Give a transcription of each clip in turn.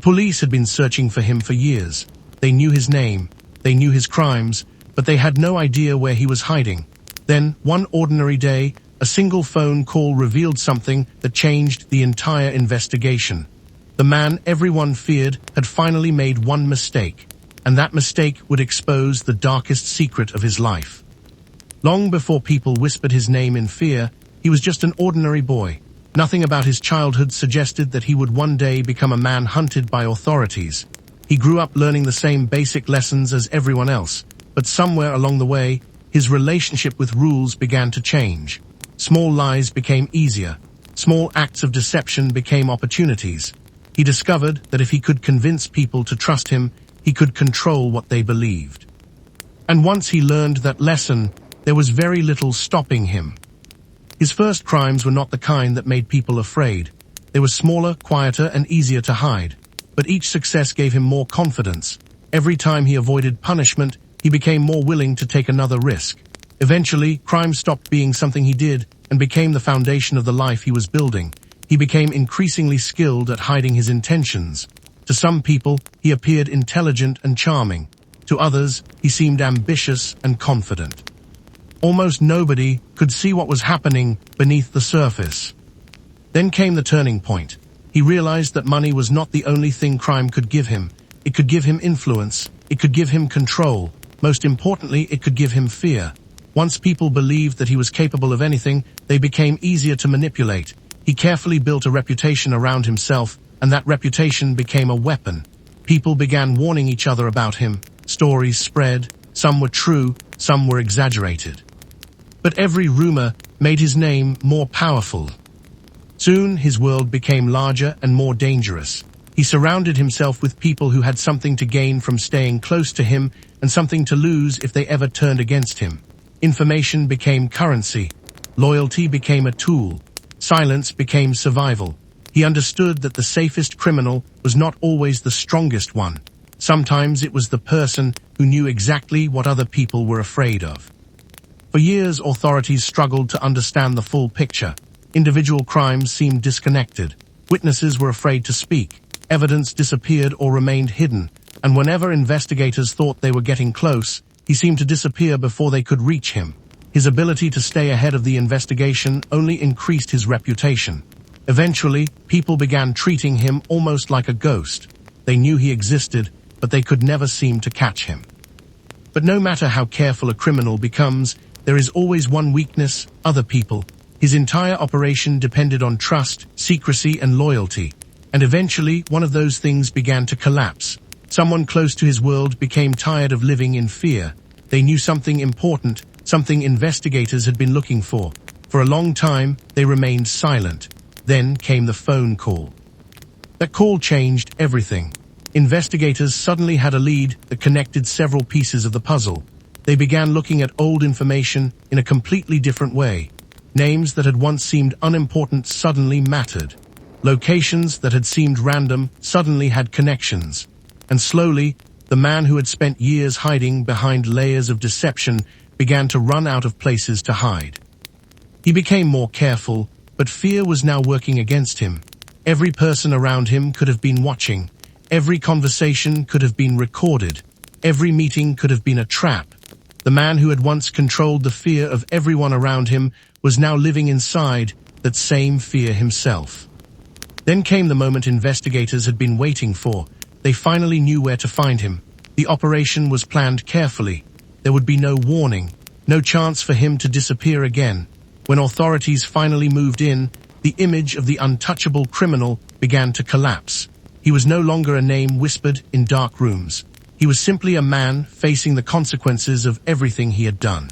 police had been searching for him for years. They knew his name, they knew his crimes, but they had no idea where he was hiding. Then, one ordinary day, a single phone call revealed something that changed the entire investigation. The man everyone feared had finally made one mistake, and that mistake would expose the darkest secret of his life. Long before people whispered his name in fear, he was just an ordinary boy. Nothing about his childhood suggested that he would one day become a man hunted by authorities. He grew up learning the same basic lessons as everyone else, but somewhere along the way, his relationship with rules began to change. Small lies became easier. Small acts of deception became opportunities. He discovered that if he could convince people to trust him, he could control what they believed. And once he learned that lesson, there was very little stopping him. His first crimes were not the kind that made people afraid. They were smaller, quieter, and easier to hide. But each success gave him more confidence. Every time he avoided punishment, he became more willing to take another risk. Eventually, crime stopped being something he did and became the foundation of the life he was building. He became increasingly skilled at hiding his intentions. To some people, he appeared intelligent and charming. To others, he seemed ambitious and confident. Almost nobody could see what was happening beneath the surface. Then came the turning point. He realized that money was not the only thing crime could give him. It could give him influence. It could give him control. Most importantly, it could give him fear. Once people believed that he was capable of anything, they became easier to manipulate. He carefully built a reputation around himself, and that reputation became a weapon. People began warning each other about him. Stories spread. Some were true, some were exaggerated. But every rumor made his name more powerful. Soon, his world became larger and more dangerous. He surrounded himself with people who had something to gain from staying close to him and something to lose if they ever turned against him. Information became currency. Loyalty became a tool. Silence became survival. He understood that the safest criminal was not always the strongest one. Sometimes it was the person who knew exactly what other people were afraid of. For years, authorities struggled to understand the full picture. Individual crimes seemed disconnected. Witnesses were afraid to speak. Evidence disappeared or remained hidden. And whenever investigators thought they were getting close, he seemed to disappear before they could reach him. His ability to stay ahead of the investigation only increased his reputation. Eventually, people began treating him almost like a ghost. They knew he existed, but they could never seem to catch him. But no matter how careful a criminal becomes, there is always one weakness: other people. His entire operation depended on trust, secrecy, and loyalty. And eventually, one of those things began to collapse. Someone close to his world became tired of living in fear. They knew something important, something investigators had been looking for. For a long time, they remained silent. Then came the phone call. That call changed everything. Investigators suddenly had a lead that connected several pieces of the puzzle. They began looking at old information in a completely different way. Names that had once seemed unimportant suddenly mattered. Locations that had seemed random suddenly had connections. And slowly, the man who had spent years hiding behind layers of deception began to run out of places to hide. He became more careful, but fear was now working against him. Every person around him could have been watching. Every conversation could have been recorded. Every meeting could have been a trap. The man who had once controlled the fear of everyone around him was now living inside that same fear himself. Then came the moment investigators had been waiting for. They finally knew where to find him. The operation was planned carefully. There would be no warning, no chance for him to disappear again. When authorities finally moved in, the image of the untouchable criminal began to collapse. He was no longer a name whispered in dark rooms. He was simply a man facing the consequences of everything he had done.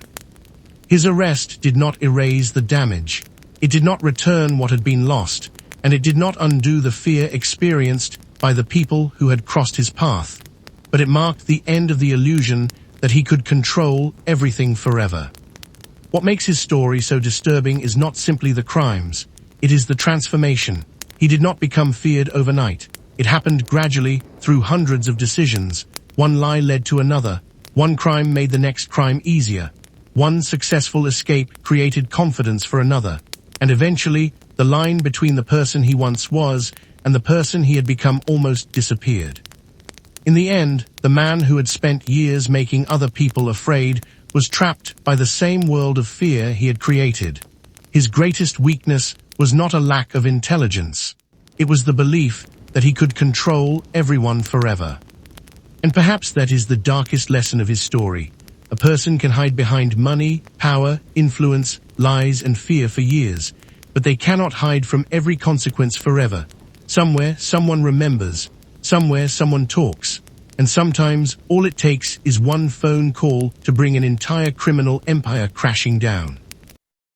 His arrest did not erase the damage. It did not return what had been lost, and it did not undo the fear experienced by the people who had crossed his path. But it marked the end of the illusion that he could control everything forever. What makes his story so disturbing is not simply the crimes. It is the transformation. He did not become feared overnight. It happened gradually through hundreds of decisions. One lie led to another. One crime made the next crime easier. One successful escape created confidence for another. And eventually, the line between the person he once was and the person he had become almost disappeared. In the end, the man who had spent years making other people afraid was trapped by the same world of fear he had created. His greatest weakness was not a lack of intelligence. It was the belief that he could control everyone forever. And perhaps that is the darkest lesson of his story. A person can hide behind money, power, influence, lies, and fear for years, but they cannot hide from every consequence forever. Somewhere, someone remembers. Somewhere, someone talks. And sometimes, all it takes is one phone call to bring an entire criminal empire crashing down.